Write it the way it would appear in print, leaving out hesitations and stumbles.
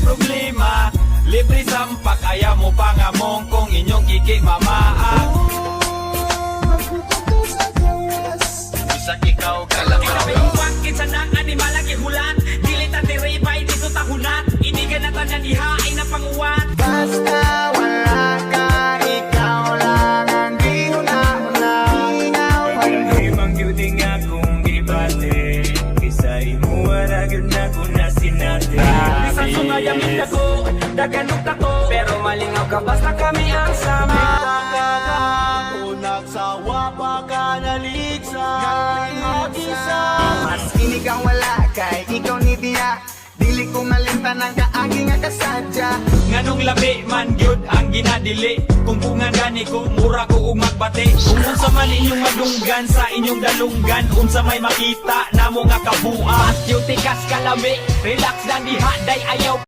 problema. Libre sampak, ayaw mo pangamong kung inyong kikimamaang. Bisan ikaw kalang Bakit sa nang animal ang ihulat? Dili ta tiripay dito tahunat. Inigan na tanan ihaay na panguwat. Basta wala ka, ikaw lang ang gihuna-huna. Pagkahimang beauty nga kung gibate, kisa imuwan agad na kung nasinate. Bisan sumayamin ako, daganok na to. Pero malingaw ka basta kami ang sama. Kung nagsawa pa ka naligsa, mag-isa. Mas kinig ang wala kay ikaw ni Tia. Dili ko malimtan ang kaagi nga kasadya. nganong labi man gyud ang ginadili. Kung bungan gani ko, mura ko ug magbati. Kung unsa man inyong madunggan sa inyong dalunggan, unsa may makita namo nga kabuang. Duty kas kalami, relax lang diha day ayaw.